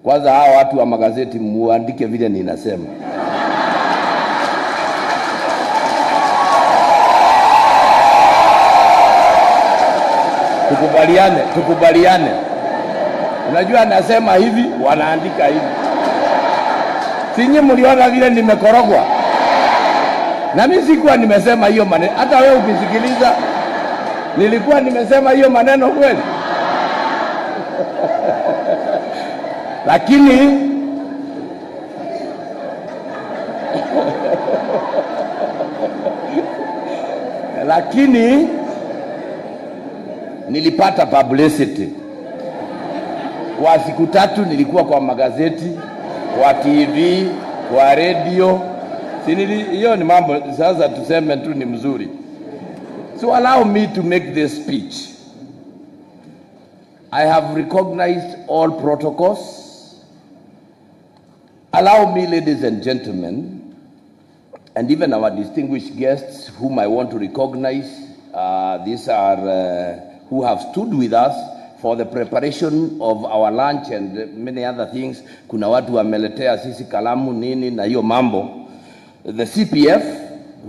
Kwanza hao watu wa magazeti muandike vile ninasema. Tukubaliane. Unajua nasema hivi, wanaandika hivi. Sinyi mliona vile nimekorogwa? Na mimi sikuwa nimesema hiyo maneno. Hata wewe ukisikiliza, nilikuwa nimesema hiyo maneno kweli? Lakini nilipata publicity. Kwa siku 3 nilikuwa kwa magazeti, kwa TV, kwa radio. Hiyo ni mambo sasa tuseme tu ni mzuri. So allow me to make this speech. I have recognized all protocols. Allow me, ladies and gentlemen, and even our distinguished guests whom I want to recognize, these are who have stood with us for the preparation of our lunch and many other things. Kuna watu wameletea sisi kalamu nini na hiyo mambo. The CPF,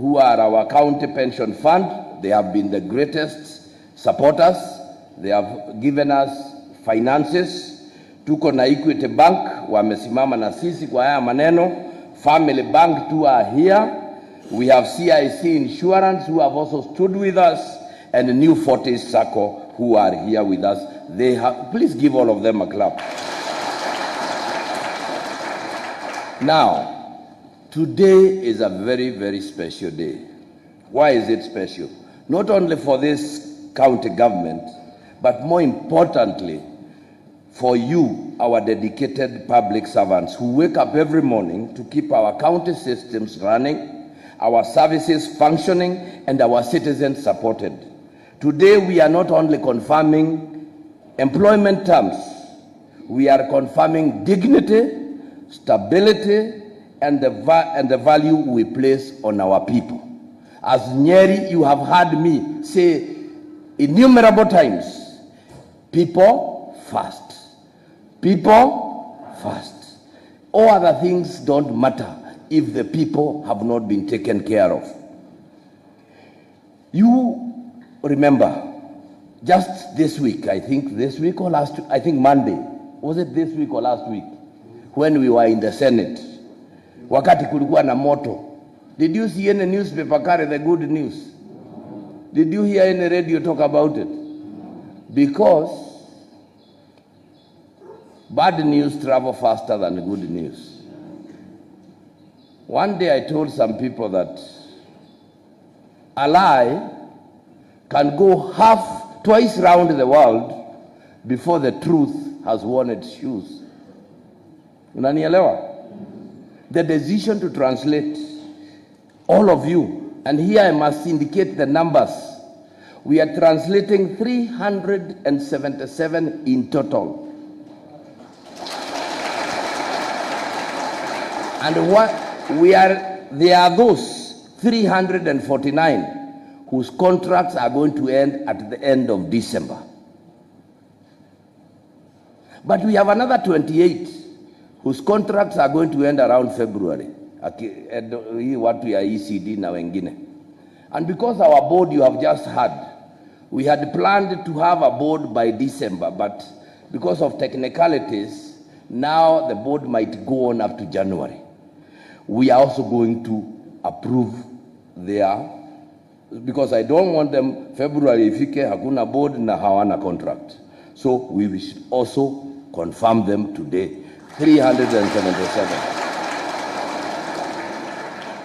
who are our county pension fund, they have been the greatest supporters. They have given us finances. Tuko na Equity Bank, wamesimama na sisi kwa haya maneno. Family Bank too are here. We have CIC Insurance who have also stood with us, and New Fortis Sacco who are here with us. They have, please give all of them a clap. Now, today is a very, very special day. Why is it special? Not only for this county government, but more importantly, for you, our dedicated public servants who wake up every morning to keep our county systems running, our services functioning, and our citizens supported. Today, we are not only confirming employment terms, we are confirming dignity, stability, and the value we place on our people. As Nyeri, you have heard me say innumerable times, people first. People first. All other things don't matter if the people have not been taken care of. You remember, just this week, I think this week or last week, I think Monday, was it this week or last week, when we were in the Senate, wakati kulikuwa na moto, did you see any newspaper carry the good news? Did you hear any radio talk about it? Because bad news travel faster than good news. One day I told some people that a lie can go twice round the world before the truth has worn its shoes. Unanielewa? The decision to translate all of you, and here I must indicate the numbers. We are translating 377 in total. And there are those 349 whose contracts are going to end at the end of December. But we have another 28 whose contracts are going to end around February. Watu ya ECD na wengine. And because our board you have just heard, we had planned to have a board by December, but because of technicalities, now the board might go on up to January. We are also going to approve their, because I don't want them February ifike hakuna board na hawana contract. So we will also confirm them today, 377.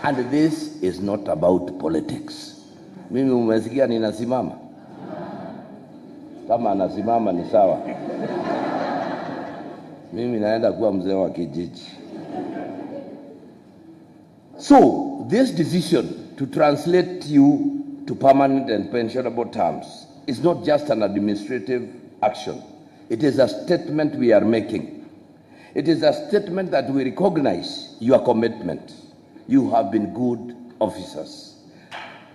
And this is not about politics. Mimi umesikia ninasimama? Kama anasimama ni sawa. Mimi naenda kuwa mzee wa kijiji. So, this decision to translate you to permanent and pensionable terms is not just an administrative action. It is a statement we are making. It is a statement that we recognize your commitment. You have been good officers.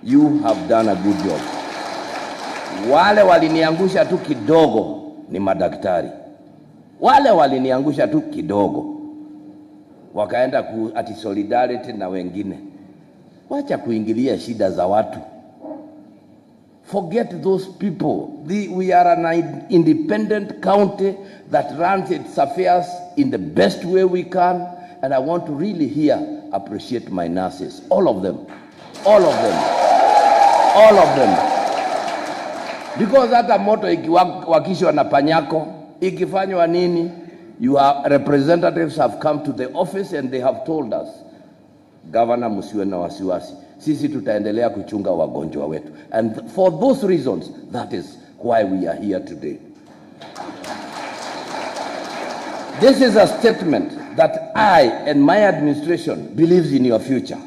You have done a good job. Wale waliniangusha tu kidogo ni madaktari. Wale waliniangusha tu kidogo, wakaenda ati solidarity na wengine. Wacha kuingilia shida za watu. Forget those people. We are an independent county that runs its affairs in the best way we can, and I want to really here appreciate my nurses, all of them, all of them, all of them. Because hata moto ikiwakishwa na panyako, ikifanywa nini, your representatives have come to the office and they have told us, Governor, msiwe na wasiwasi, sisi tutaendelea kuchunga wagonjwa wetu. And for those reasons, that is why we are here today. This is a statement that I and my administration believes in your future.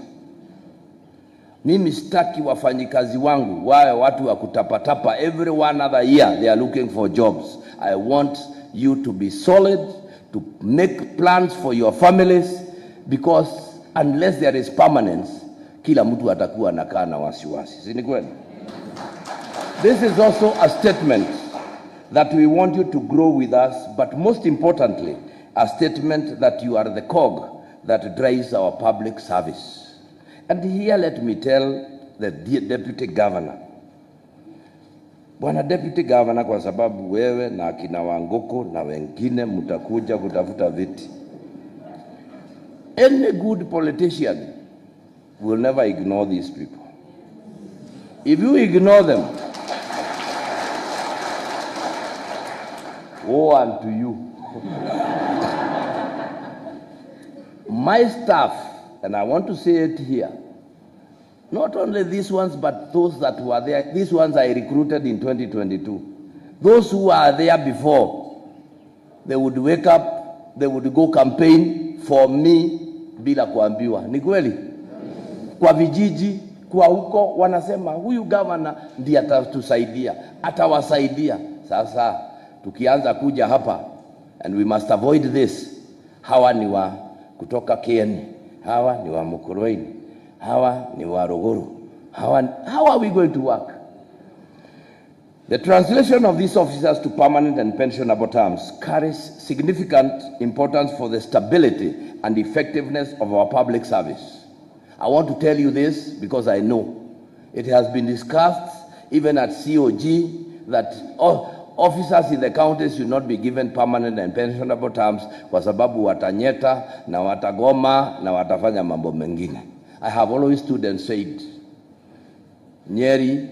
Mimi sitaki wafanyikazi wangu wawe watu wa kutapatapa. Every one other year they are looking for jobs. I want you to be solid, to make plans for your families, because unless there is permanence, kila mtu atakuwa anakaa na wasiwasi. Si ni kweli? This is also a statement that we want you to grow with us, but most importantly, a statement that you are the cog that drives our public service. And here let me tell the Deputy Governor. Bwana Deputy Governor, kwa sababu wewe na akina Wangoko na wengine mtakuja kutafuta viti. Any good politician will never ignore these people. If you ignore them, woe unto you. My staff, and I want to say it here, not only these ones, but those that were there. These ones I recruited in 2022. Those who are there before, they would wake up, they would go campaign for me bila kuambiwa. Ni kweli? Kwa vijiji, kwa huko, wanasema huyu governor ndiye atatusaidia, atawasaidia. Sasa tukianza kuja hapa, and we must avoid this. Hawa ni wa kutoka Kieni, hawa ni wa Mukurweini, hawa ni wa Ruguru. How are we going to work? The translation of these officers to permanent and pensionable terms carries significant importance for the stability and effectiveness of our public service. I want to tell you this because I know it has been discussed even at COG that officers in the counties should not be given permanent and pensionable terms kwa sababu watanyeta na watagoma na watafanya mambo mengine. I have always stood and said, Nyeri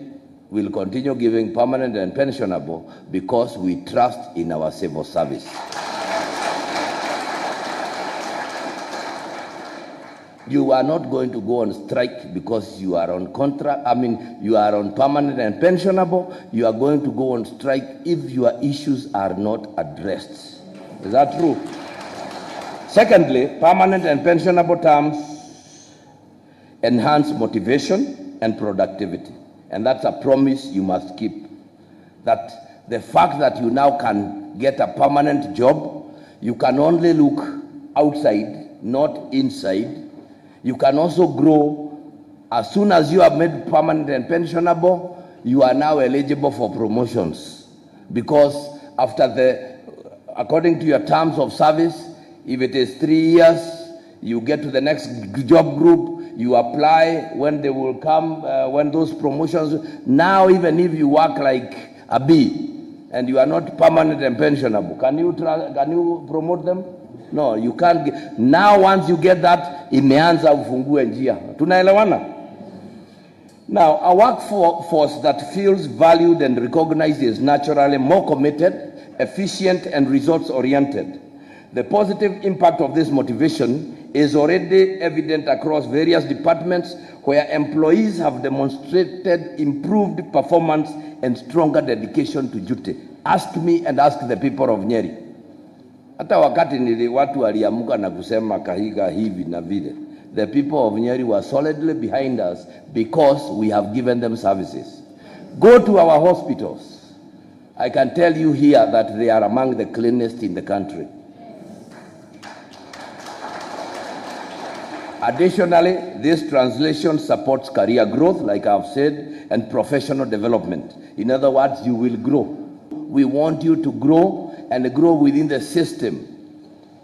will continue giving permanent and pensionable because we trust in our civil service. You are not going to go on strike because you are on you are on permanent and pensionable. You are going to go on strike if your issues are not addressed. Is that true? Secondly, permanent and pensionable terms enhance motivation and productivity. And that's a promise you must keep. That the fact that you now can get a permanent job, you can only look outside, not inside. You can also grow. As soon as you are made permanent and pensionable, you are now eligible for promotions. Because according to your terms of service, if it is 3 years, you get to the next job group, you apply when they will come, when those promotions. Now, even if you work like a bee and you are not permanent and pensionable, can you promote them? No, you can't. Now, once you get that, imeanza ufungue njia. Tunaelewana? Now, a workforce that feels valued and recognized is naturally more committed, efficient, and results-oriented. The positive impact of this motivation is already evident across various departments where employees have demonstrated improved performance and stronger dedication to duty. Ask me and ask the people of Nyeri. Hata wakati watu waliamuka na kusema kahiga hivi na vile, the people of Nyeri were solidly behind us because we have given them services. Go to our hospitals. I can tell you here that they are among the cleanest in the country. Additionally, this translation supports career growth, like I've said, and professional development. In other words, you will grow. We want you to grow and grow within the system,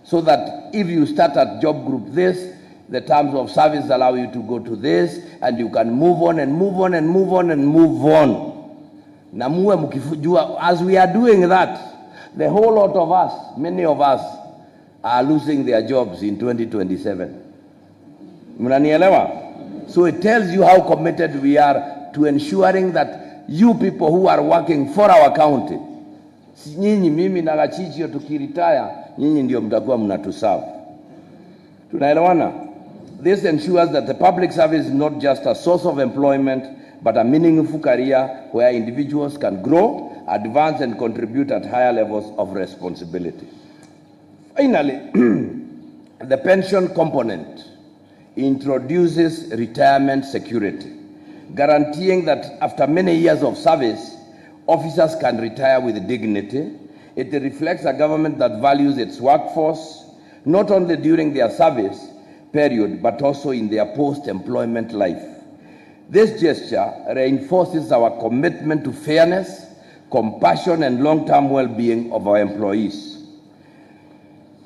so that if you start at job group this, the terms of service allow you to go to this, and you can move on and move on and move on and move on. Na muwe mkifujua, as we are doing that, the whole lot of us, many of us, are losing their jobs in 2027. Mnanielewa? So it tells you how committed we are to ensuring that you people who are working for our county, nyinyi, mimi na Gachichio tukiritaya, nyinyi ndio mtakuwa mnatuserve. Tunaelewana? This ensures that the public service is not just a source of employment, but a meaningful career where individuals can grow, advance, and contribute at higher levels of responsibility. Finally, the pension component introduces retirement security, guaranteeing that after many years of service, officers can retire with dignity. It reflects a government that values its workforce, not only during their service period, but also in their post-employment life. This gesture reinforces our commitment to fairness, compassion, and long-term well-being of our employees.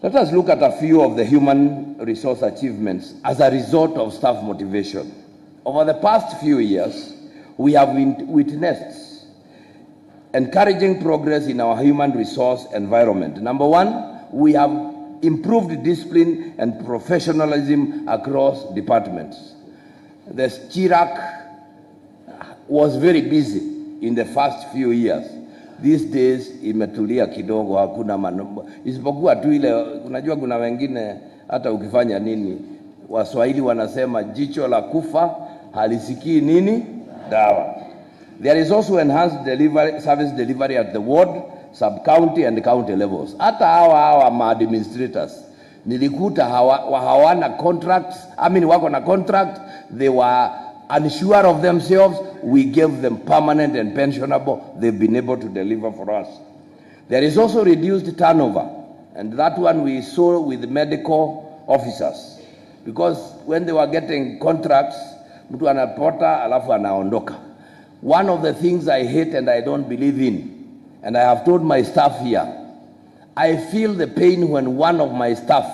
Let us look at a few of the human resource achievements as a result of staff motivation. Over the past few years, we have witnessed encouraging progress in our human resource environment. Number one, we have improved discipline and professionalism across departments. The Chirac was very busy in the first few years. These days imetulia kidogo, hakuna mambo, isipokuwa tu ile, unajua kuna wengine hata ukifanya nini, Waswahili wanasema jicho la kufa halisikii nini dawa. There is also enhanced service delivery at the ward, sub-county and county levels. Hata hawa administrators nilikuta hawana contracts, wako na contract, they were unsure of themselves. We gave them permanent and pensionable. They've been able to deliver for us. There is also reduced turnover, and that one we saw with medical officers, because when they were getting contracts, mtu anapota alafu anaondoka. One of the things I hate and I don't believe in, and I have told my staff here, I feel the pain when one of my staff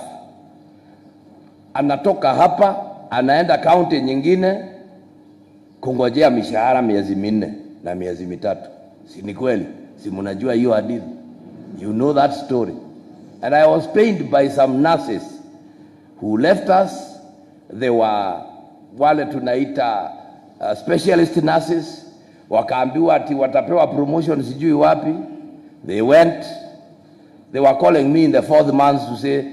anatoka hapa anaenda county nyingine kungojea mishahara miezi 4 na miezi 3. Si ni kweli? Si mnajua hiyo hadithi? You know that story. And I was pained by some nurses who left us. They were wale tunaita specialist nurses, wakaambiwa ati watapewa promotion sijui wapi. They went. They were calling me in the 4th month to say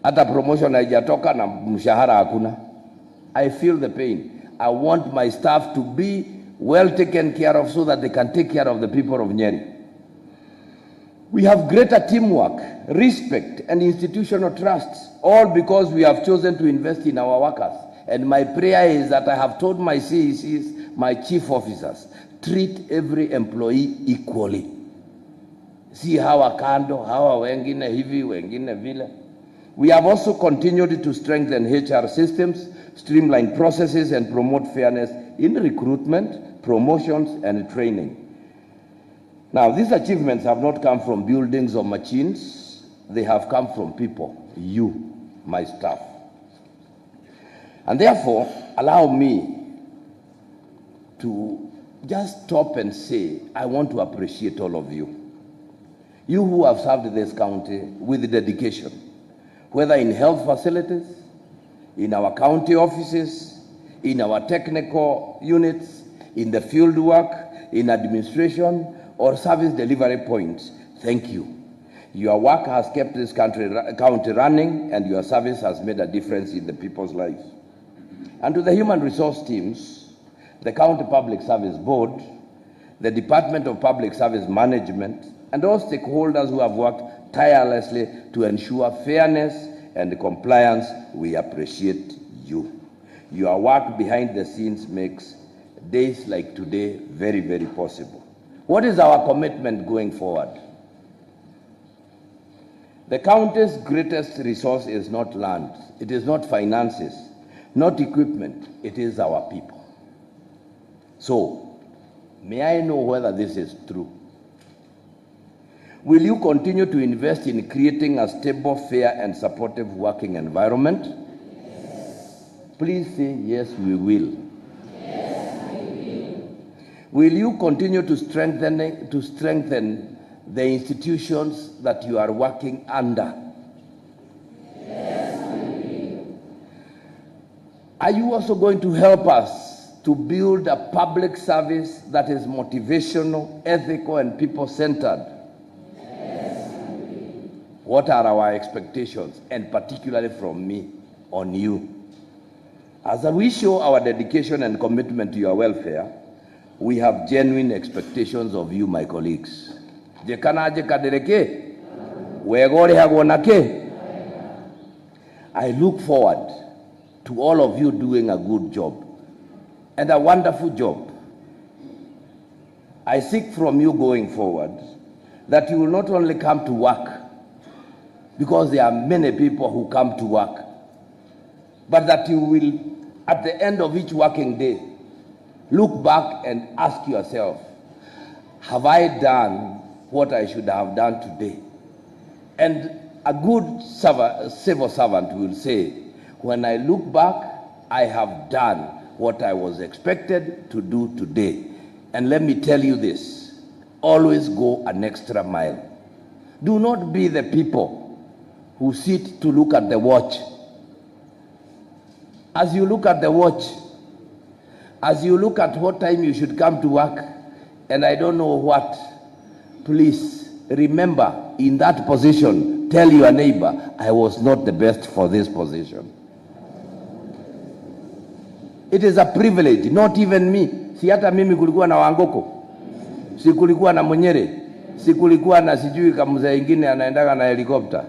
hata promotion haijatoka na mshahara hakuna. I feel the pain. I want my staff to be well taken care of so that they can take care of the people of Nyeri. We have greater teamwork, respect, and institutional trust, all because we have chosen to invest in our workers. And my prayer is that I have told my CECs, my chief officers, treat every employee equally. See hawa kando, hawa wengine hivi, wengine vile. We have also continued to strengthen HR systems, streamline processes, and promote fairness in recruitment, promotions, and training. Now, these achievements have not come from buildings or machines. They have come from people, you, my staff. And therefore, allow me to just stop and say, I want to appreciate all of you. You who have served this county with dedication, whether in health facilities, in our county offices, in our technical units, in the field work, in administration, or service delivery points. Thank you. Your work has kept this county running, and your service has made a difference in the people's lives. And to the human resource teams, the County Public Service Board, the Department of Public Service Management, and all stakeholders who have worked tirelessly to ensure fairness and compliance, we appreciate you. Your work behind the scenes makes days like today very, very possible. What is our commitment going forward? The county's greatest resource is not land, it is not finances, not equipment, it is our people. So, may I know whether this is true? Will you continue to invest in creating a stable, fair, and supportive working environment? Yes. Please say, yes, we will. Yes, we will. Will you continue to strengthen the institutions that you are working under? Yes, we will. Are you also going to help us to build a public service that is motivational, ethical, and people-centered? What are our expectations, and particularly from me, on you? As we show our dedication and commitment to your welfare, we have genuine expectations of you, my colleagues. I look forward to all of you doing a good job and a wonderful job. I seek from you going forward that you will not only come to work, because there are many people who come to work, but that you will, at the end of each working day, look back and ask yourself, have I done what I should have done today? And a good civil servant will say, when I look back, I have done what I was expected to do today. And let me tell you this, always go an extra mile. Do not be the people who sit to look at the watch. As you look at the watch, as you look at what time you should come to work, and I don't know what, please remember, in that position, tell your neighbor, I was not the best for this position. It is a privilege, not even me. Si hata mimi kulikuwa na Wangoko, si kulikuwa na Munyere, si kulikuwa na sijui kamuzea ingine anaendaga na helicopter.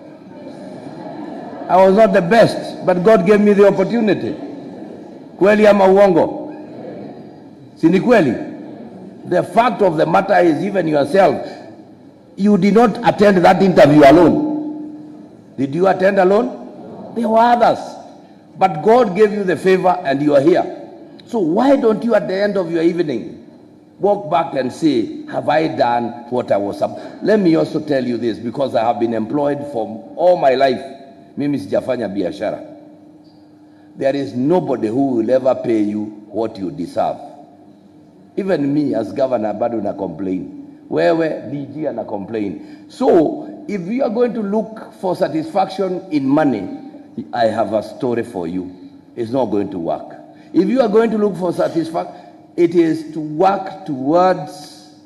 I was not the best, but God gave me the opportunity. Kweli ama uongo? Si ni kweli? The fact of the matter is, even yourself, you did not attend that interview alone. Did you attend alone? There were others. But God gave you the favor and you are here. So why don't you, at the end of your evening, walk back and say, have I done what I was up? Let me also tell you this, because I have been employed for all my life. Mimi sijafanya biashara. There is nobody who will ever pay you what you deserve. Even me as governor, bado na complain. Wewe DG ana complain. So if you are going to look for satisfaction in money, I have a story for you. It's not going to work. If you are going to look for satisfaction, it is to work towards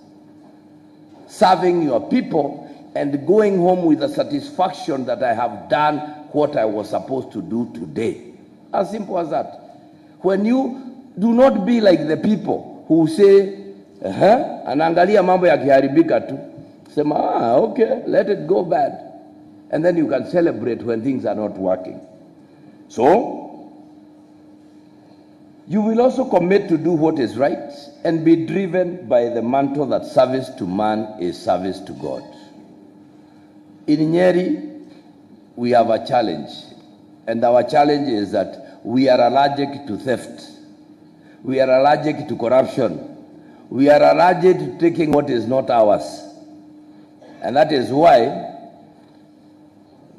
serving your people and going home with the satisfaction that I have done what I was supposed to do today. As simple as that. When you do not be like the people who say, anaangalia mambo yakiharibika tu, sema, okay, let it go bad. And then you can celebrate when things are not working. So, you will also commit to do what is right and be driven by the mantra that service to man is service to God. In Nyeri, we have a challenge, and our challenge is that we are allergic to theft. We are allergic to corruption. We are allergic to taking what is not ours. And that is why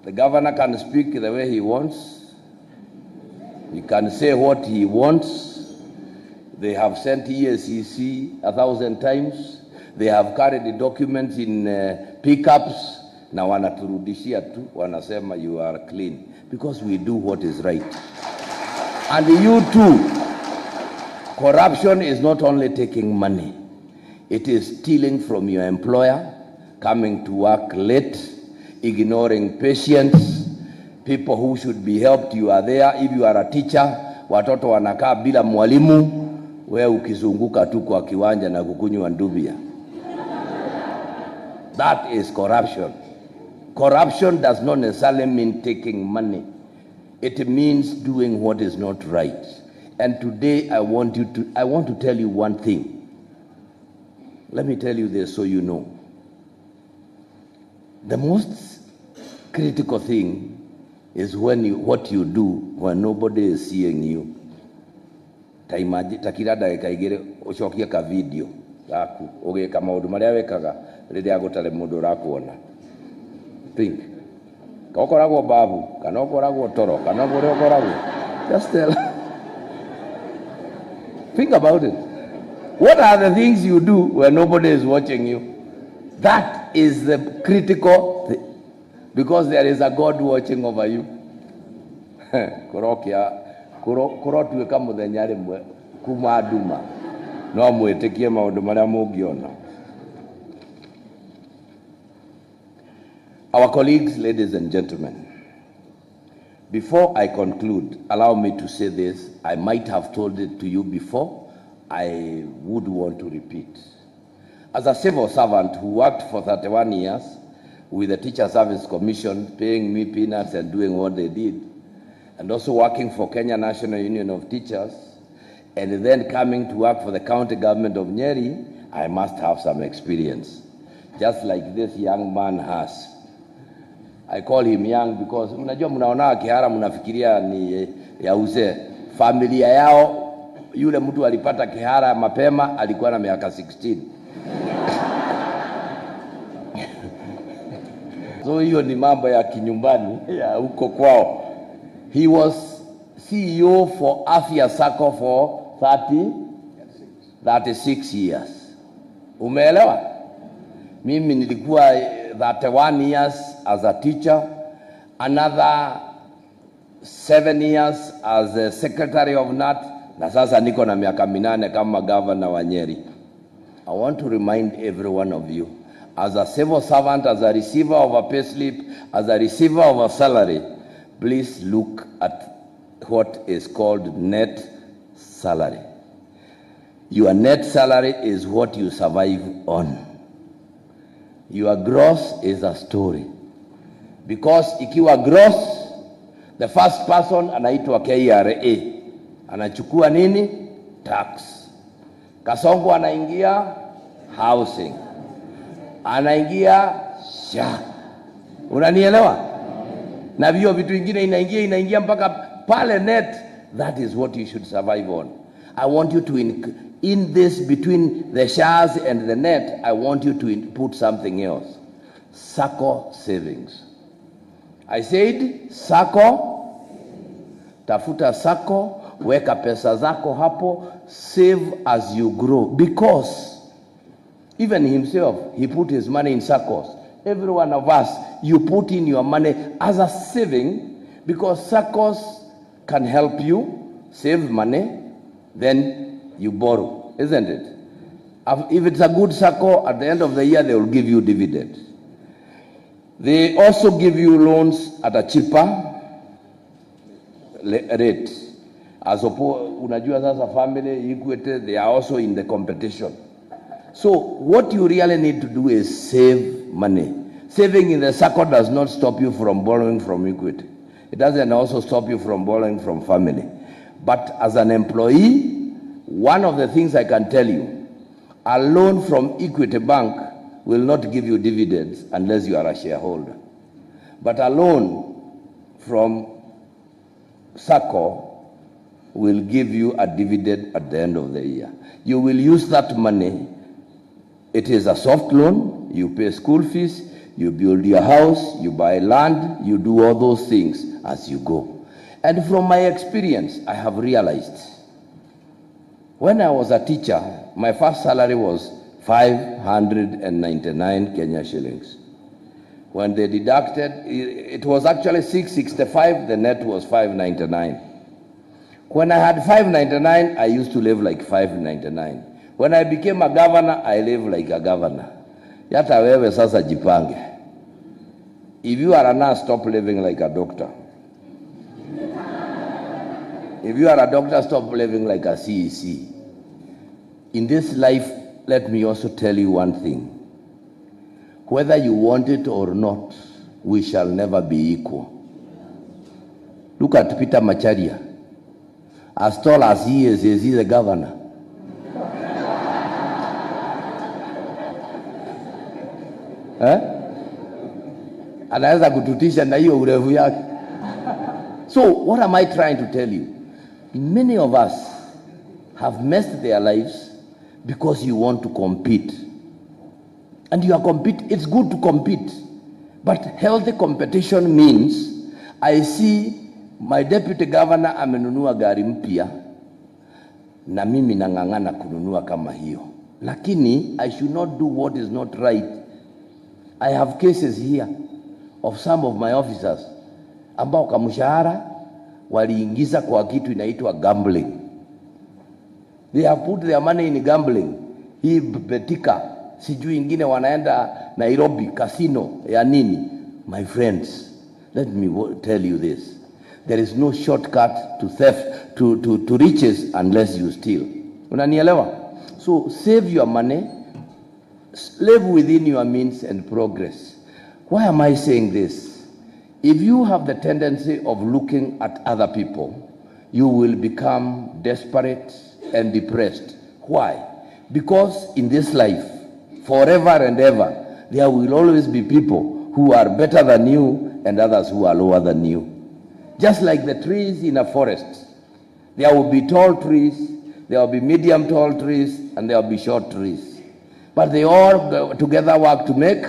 the governor can speak the way he wants. He can say what he wants. They have sent EACC 1,000 times. They have carried the documents in pickups. Na wanaturudishia tu, wanasema you are clean. Because we do what is right. And you too, corruption is not only taking money. It is stealing from your employer, coming to work late, ignoring patients, people who should be helped, you are there. If you are a teacher, watoto wanakaa bila mwalimu, wewe ukizunguka tu kwa kiwanja na kukunywa ndubia. That is corruption. Corruption does not necessarily mean taking money. It means doing what is not right. And today I want to tell you one thing. Let me tell you this so you know. The most critical thing is what you do when nobody is seeing you. Takirada ikaigere ucokia ka video gaku ugeka maundu maria wekaga rĩrĩa agũtarĩ mũndũ ũrakuona. Think. Kaũkoragwo babu, kana ũkoragwo toro, kana ũrĩa ũkoragwo. Just tell. Think about it. What are the things you do when nobody is watching you? That is the critical thing. Because there is a God watching over you. Kũrotuĩka mũthenya rĩmwe kuma nduma no mwĩtĩkie maũndũ marĩa mũngĩona. Our colleagues, ladies and gentlemen, before I conclude, allow me to say this. I might have told it to you before. I would want to repeat. As a civil servant who worked for 31 years with the Teacher Service Commission, paying me peanuts and doing what they did, and also working for Kenya National Union of Teachers, and then coming to work for the county government of Nyeri, I must have some experience, just like this young man has. I call him young because mnajua mnaona kihara mnafikiria ni ya uzee. Familia yao, yule mtu alipata kihara mapema alikuwa na miaka 16. So hiyo ni mambo ya kinyumbani ya huko kwao. He was CEO for Afya Sacco for 36 years. Umeelewa? Mimi nilikuwa 31 years as a teacher, another 7 years as a secretary of NAT, na sasa niko na miaka 8 kama governor wa Nyeri. I want to remind every one of you, as a civil servant, as a receiver of a payslip, as a receiver of a salary, please look at what is called net salary. Your net salary is what you survive on. Your gross is a story. Because ikiwa gross, the first person anaitwa KRA. Anachukua nini? Tax. Kasongo anaingia housing. Anaingia SHA. Unanielewa? Na vio vitu vingine inaingia mpaka pale net. That is what you should survive on. I want you to in this between the SHAs and the net, I want you to put something else. SACCO savings. I said SACCO. Tafuta SACCO, weka pesa zako hapo, save as you grow. Because even himself, he put his money in SACCOs. Every one of us, you put in your money as a saving, because SACCOs can help you save money, then you borrow, isn't it? If it's a good SACCO, at the end of the year, they will give you dividends. They also give you loans at a cheaper rate. As unajua sasa family, equity, they are also in the competition. So what you really need to do is save money. Saving in the SACCO does not stop you from borrowing from equity. It doesn't also stop you from borrowing from family. But as an employee, one of the things I can tell you, a loan from Equity Bank will not give you dividends unless you are a shareholder. But a loan from SACCO will give you a dividend at the end of the year. You will use that money. It is a soft loan. You pay school fees, you build your house, you buy land, you do all those things as you go. And from my experience, I have realized, when I was a teacher, my first salary was 599 Kenya shillings. When they deducted, it was actually 665, the net was 599. When I had 599, I used to live like 599. When I became a governor, I lived like a governor. Yata wewe sasa jipange. If you are a nurse, stop living like a doctor. If you are a doctor, stop living like a CEC. In this life, let me also tell you one thing. Whether you want it or not, we shall never be equal. Look at Peter Macharia. As tall as he is he the governor? Anaweza kututisha na hiyo urefu yake. So what am I trying to tell you? Many of us have messed their lives because you want to compete. and you are compete. It's good to compete, but healthy competition means I see my deputy governor amenunua gari mpya na mimi nang'ang'ana kununua kama hiyo, lakini I should not do what is not right. I have cases here of some of my officers ambao kamshahara waliingiza kwa kitu inaitwa gambling. They have put their money in gambling. Hii betika sijui ingine wanaenda Nairobi casino ya nini. My friends, let me tell you this. There is no shortcut to theft, to riches unless you steal. Unanielewa? So save your money, live within your means and progress. Why am I saying this? If you have the tendency of looking at other people, you will become desperate and depressed. Why? Because in this life, forever and ever, there will always be people who are better than you and others who are lower than you. Just like the trees in a forest, there will be tall trees, there will be medium tall trees, and there will be short trees. But they all together work to make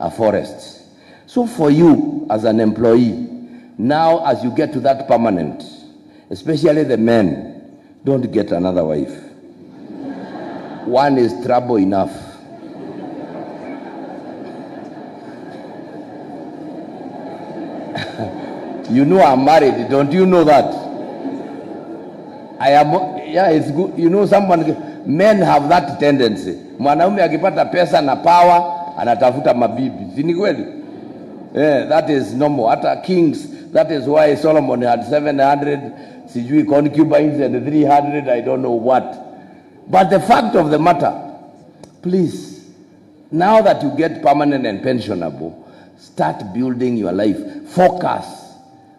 a forest. So for you as an employee, now as you get to that permanent, especially the men, don't get another wife. One is trouble enough. You know I'm married, don't you know that? I am, yeah, it's good. You know men have that tendency. Mwanaume akipata pesa na power, anatafuta mabibi. Si ni kweli? Yeah, that is normal. Hata kings, that is why Solomon had 700, sijui concubines and 300, I don't know what. But the fact of the matter, please, now that you get permanent and pensionable, start building your life. Focus.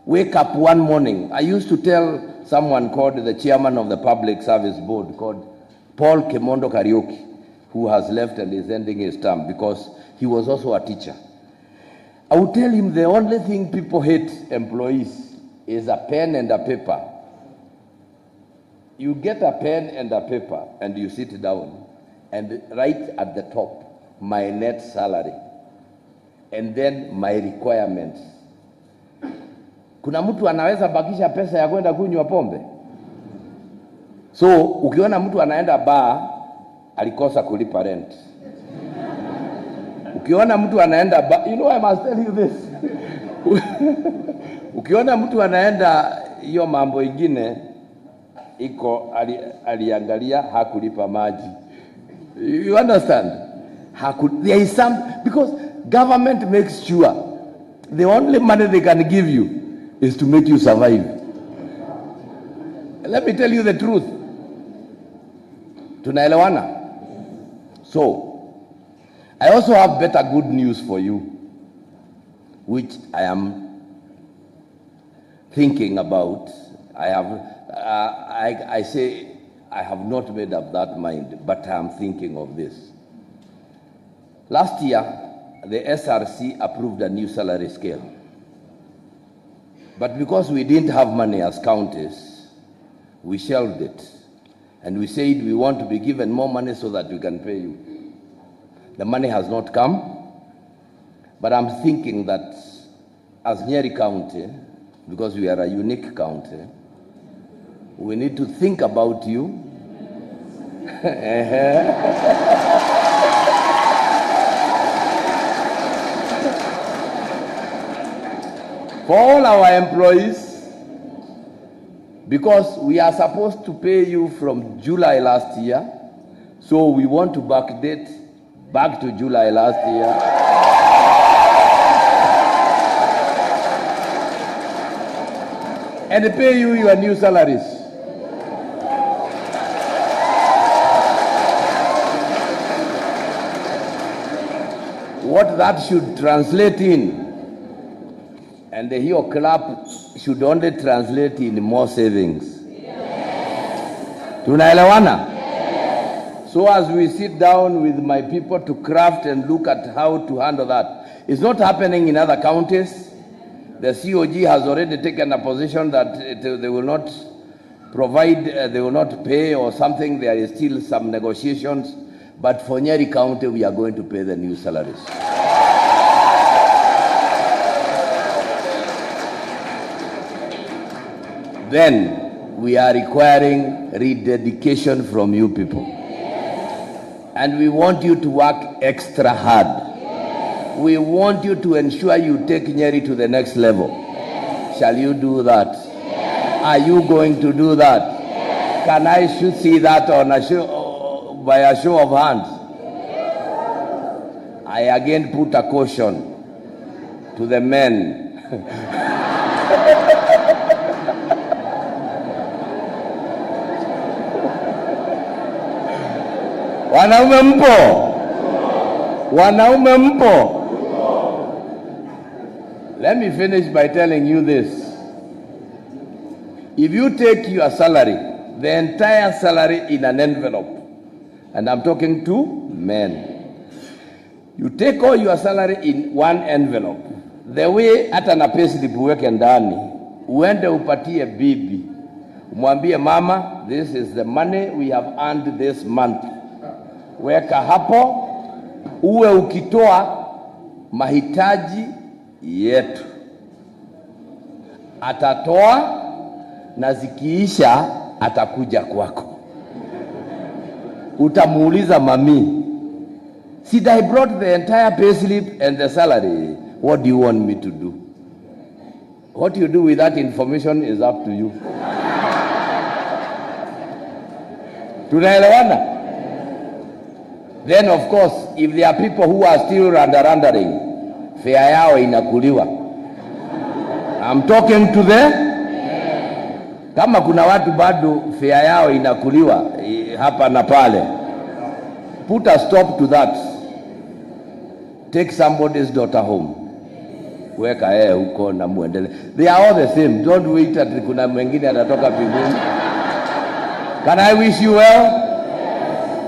Wake up one morning. I used to tell someone called the chairman of the Public Service Board, called Paul Kemondo Karaoke, who has left and is ending his term because he was also a teacher. I would tell him the only thing people hate employees is a pen and a paper. You get a pen and a paper and you sit down and write at the top, my net salary, and then my requirements. Kuna mtu anaweza bakisha pesa ya kwenda kunywa pombe? So, ukiona mtu anaenda bar, alikosa kulipa rent. Ukiona mtu anaenda bar, you know I must tell you this. Ukiona mtu anaenda hiyo mambo ingine, iko aliangalia hakulipa maji. You understand? There is some, because government makes sure the only money they can give you is to make you survive. Let me tell you the truth. Tunaelewana? So, I also have better good news for you, which I am thinking about. I say I have not made up that mind, but I am thinking of this. Last year, the SRC approved a new salary scale. But because we didn't have money as counties, we shelved it. And we said we want to be given more money so that we can pay you. The money has not come, but I'm thinking that as Nyeri County, because we are a unique county, we need to think about you. For all our employees, because we are supposed to pay you from July last year, so we want to backdate back to July last year. And pay you your new salaries. What that should translate in, and the Hio Club should only translate in more savings. Yes. Tunaelewana? Yes. So as we sit down with my people to craft and look at how to handle that, it's not happening in other counties. The COG has already taken a position that they will not provide, they will not pay or something. There is still some negotiations. But for Nyeri County, we are going to pay the new salaries. Then we are requiring rededication from you people. And we want you to work extra hard. We want you to ensure you take Nyeri to the next level. Shall you do that? Are you going to do that? Can I see that on a show, by a show of hands? I again put a caution to the men. Wanaume mpo? Wanaume mpo? Let me finish by telling you this. If you take your salary, the entire salary in an envelope, and I'm talking to men, you take all your salary in one envelope, the way hata na payslip uweke ndani, uende upatie bibi, umwambie mama, this is the money we have earned this month. Weka hapo, uwe ukitoa mahitaji yetu. Atatoa na zikiisha atakuja kwako. Utamuuliza mami, "Sid, I brought the entire payslip and the salary. What do you want me to do?" What you do with that information is up to you. Tunaelewana? Then of course, if there are people who are still randering, fare yao inakuliwa. I'm talking to them. Kama kuna watu bado fare yao inakuliwa hapa na pale, put a stop to that. Take somebody's daughter home. Weka huko na muendele. They are all the same. Don't wait at kuna mwingine atatoka mbinguni. Can I wish you well?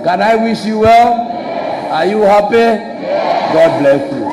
Can I wish you well? Are you happy? God bless you.